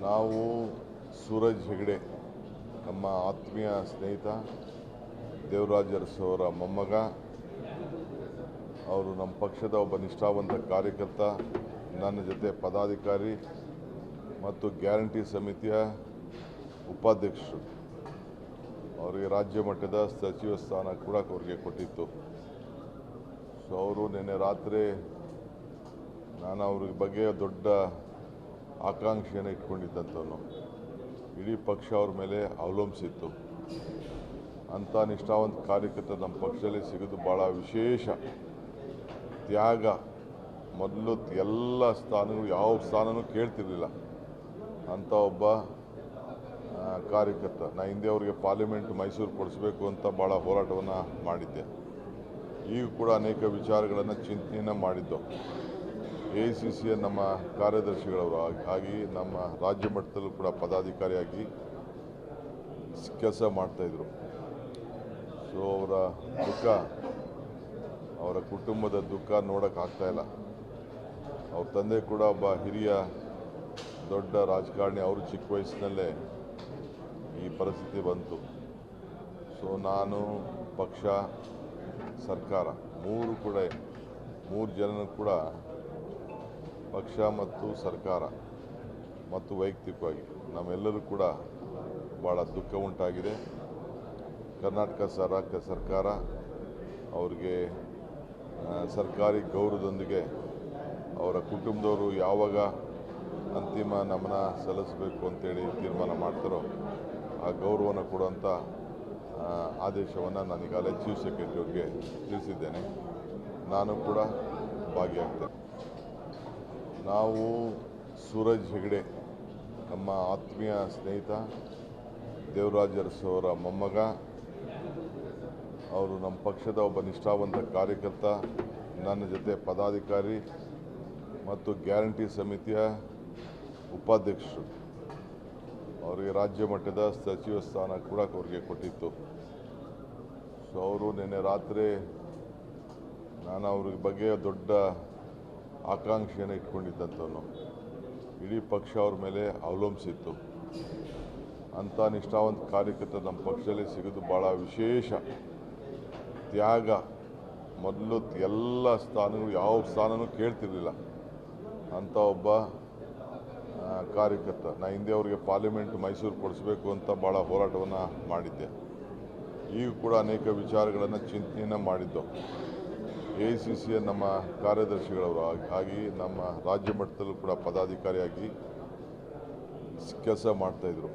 ನಾವು ಸೂರಜ್ ಹೆಗಡೆ ನಮ್ಮ ಆತ್ಮೀಯ ಸ್ನೇಹಿತ ದೇವರಾಜ್ ಅರಸು ಅವರ ಮೊಮ್ಮಗ. ಅವರು ನಮ್ಮ ಪಕ್ಷದ ಒಬ್ಬ ನಿಷ್ಠಾವಂತ ಕಾರ್ಯಕರ್ತ, ನನ್ನ ಜೊತೆ ಪದಾಧಿಕಾರಿ ಮತ್ತು ಗ್ಯಾರಂಟಿ ಸಮಿತಿಯ ಉಪಾಧ್ಯಕ್ಷರು. ಅವರಿಗೆ ರಾಜ್ಯ ಮಟ್ಟದ ಸಚಿವ ಸ್ಥಾನ ಕೂಡ ಅವರಿಗೆ ಕೊಟ್ಟಿತ್ತು. ಸೊ ಅವರು ನಿನ್ನೆ ರಾತ್ರಿ ನಾನು ಅವ್ರ ಬಗ್ಗೆ ದೊಡ್ಡ ಆಕಾಂಕ್ಷೆಯನ್ನು ಇಟ್ಕೊಂಡಿದ್ದಂಥವನು. ಇಡೀ ಪಕ್ಷ ಅವ್ರ ಮೇಲೆ ಅವಲಂಬಿಸಿತ್ತು. ಅಂಥ ನಿಷ್ಠಾವಂತ ಕಾರ್ಯಕರ್ತ ನಮ್ಮ ಪಕ್ಷದಲ್ಲಿ ಸಿಗೋದು ಭಾಳ ವಿಶೇಷ. ತ್ಯಾಗ, ಮೊದಲು ಎಲ್ಲ ಸ್ಥಾನಗಳು ಯಾವ ಸ್ಥಾನನೂ ಕೇಳ್ತಿರ್ಲಿಲ್ಲ ಅಂಥ ಒಬ್ಬ ಕಾರ್ಯಕರ್ತ. ನಾ ಹಿಂದೆ ಅವರಿಗೆ ಪಾರ್ಲಿಮೆಂಟ್ ಮೈಸೂರು ಕೊಡಿಸ್ಬೇಕು ಅಂತ ಭಾಳ ಹೋರಾಟವನ್ನು ಮಾಡಿದ್ದೆ. ಈಗ ಕೂಡ ಅನೇಕ ವಿಚಾರಗಳನ್ನು ಚಿಂತನೆಯನ್ನು ಮಾಡಿದ್ದು. AICCಯ ನಮ್ಮ ಕಾರ್ಯದರ್ಶಿಗಳವರು ಆಗಿ ನಮ್ಮ ರಾಜ್ಯ ಮಟ್ಟದಲ್ಲೂ ಕೂಡ ಪದಾಧಿಕಾರಿಯಾಗಿ ಕೆಲಸ ಮಾಡ್ತಾಯಿದ್ರು. ಸೊ ಅವರ ದುಃಖ, ಅವರ ಕುಟುಂಬದ ದುಃಖ ನೋಡೋಕ್ಕಾಗ್ತಾಯಿಲ್ಲ. ಅವ್ರ ತಂದೆ ಕೂಡ ಒಬ್ಬ ಹಿರಿಯ ದೊಡ್ಡ ರಾಜಕಾರಣಿ. ಅವರು ಚಿಕ್ಕ ವಯಸ್ಸಿನಲ್ಲೇ ಈ ಪರಿಸ್ಥಿತಿ ಬಂತು. ಸೊ ನಾನು, ಪಕ್ಷ, ಸರ್ಕಾರ ಮೂರು ಜನನೂ ಕೂಡ ಪಕ್ಷ ಮತ್ತು ಸರ್ಕಾರ ಮತ್ತು ವೈಯಕ್ತಿಕವಾಗಿ ನಮ್ಮೆಲ್ಲರೂ ಕೂಡ ಭಾಳ ದುಃಖ ಉಂಟಾಗಿದೆ. ಕರ್ನಾಟಕ ಸರ್ಕಾರ ಅವ್ರಿಗೆ ಸರ್ಕಾರಿ ಗೌರವದೊಂದಿಗೆ ಅವರ ಕುಟುಂಬದವರು ಯಾವಾಗ ಅಂತಿಮ ನಮನ ಸಲ್ಲಿಸಬೇಕು ಅಂತೇಳಿ ತೀರ್ಮಾನ ಮಾಡ್ತಾರೋ ಆ ಗೌರವನ ಕೊಡುವಂಥ ಆದೇಶವನ್ನು ನಾನೀಗಾಗಲೇ ಚೀಫ್ ಸೆಕ್ರೆಟರಿ ಅವರಿಗೆ ತಿಳಿಸಿದ್ದೇನೆ. ನಾನು ಕೂಡ ಭಾಗಿಯಾಗ್ತೇನೆ. ನಾವು ಸೂರಜ್ ಹೆಗಡೆ ನಮ್ಮ ಆತ್ಮೀಯ ಸ್ನೇಹಿತ ದೇವರಾಜ್ ಅರಸು ಅವರ ಮೊಮ್ಮಗ. ಅವರು ನಮ್ಮ ಪಕ್ಷದ ಒಬ್ಬ ನಿಷ್ಠಾವಂತ ಕಾರ್ಯಕರ್ತ, ನನ್ನ ಜೊತೆ ಪದಾಧಿಕಾರಿ ಮತ್ತು ಗ್ಯಾರಂಟಿ ಸಮಿತಿಯ ಉಪಾಧ್ಯಕ್ಷರು. ಅವರಿಗೆ ರಾಜ್ಯ ಮಟ್ಟದ ಸಚಿವ ಸ್ಥಾನ ಕೂಡ ಅವರಿಗೆ ಕೊಟ್ಟಿತ್ತು. ಸೊ ಅವರು ನಿನ್ನೆ ರಾತ್ರಿ ನಾನು ಅವ್ರ ಬಗ್ಗೆ ದೊಡ್ಡ ಆಕಾಂಕ್ಷೆಯನ್ನು ಇಟ್ಕೊಂಡಿದ್ದಂಥವನು. ಇಡೀ ಪಕ್ಷ ಅವ್ರ ಮೇಲೆ ಅವಲಂಬಿಸಿತ್ತು. ಅಂಥ ನಿಷ್ಠಾವಂತ ಕಾರ್ಯಕರ್ತ ನಮ್ಮ ಪಕ್ಷದಲ್ಲಿ ಸಿಗೋದು ಭಾಳ ವಿಶೇಷ. ತ್ಯಾಗ, ಮೊದಲು ಎಲ್ಲ ಸ್ಥಾನಗಳು ಯಾವ ಸ್ಥಾನನೂ ಕೇಳ್ತಿರ್ಲಿಲ್ಲ ಅಂಥ ಒಬ್ಬ ಕಾರ್ಯಕರ್ತ. ನಾ ಹಿಂದೆ ಅವರಿಗೆ ಪಾರ್ಲಿಮೆಂಟ್ ಮೈಸೂರು ಕೊಡಿಸ್ಬೇಕು ಅಂತ ಭಾಳ ಹೋರಾಟವನ್ನು ಮಾಡಿದ್ದೆ. ಈಗ ಕೂಡ ಅನೇಕ ವಿಚಾರಗಳನ್ನು ಚಿಂತನೆಯನ್ನು ಮಾಡಿದ್ದು. AICCಯ ನಮ್ಮ ಕಾರ್ಯದರ್ಶಿಗಳವರು ಆಗಿ ನಮ್ಮ ರಾಜ್ಯ ಮಟ್ಟದಲ್ಲೂ ಕೂಡ ಪದಾಧಿಕಾರಿಯಾಗಿ ಕೆಲಸ ಮಾಡ್ತಾಯಿದ್ರು.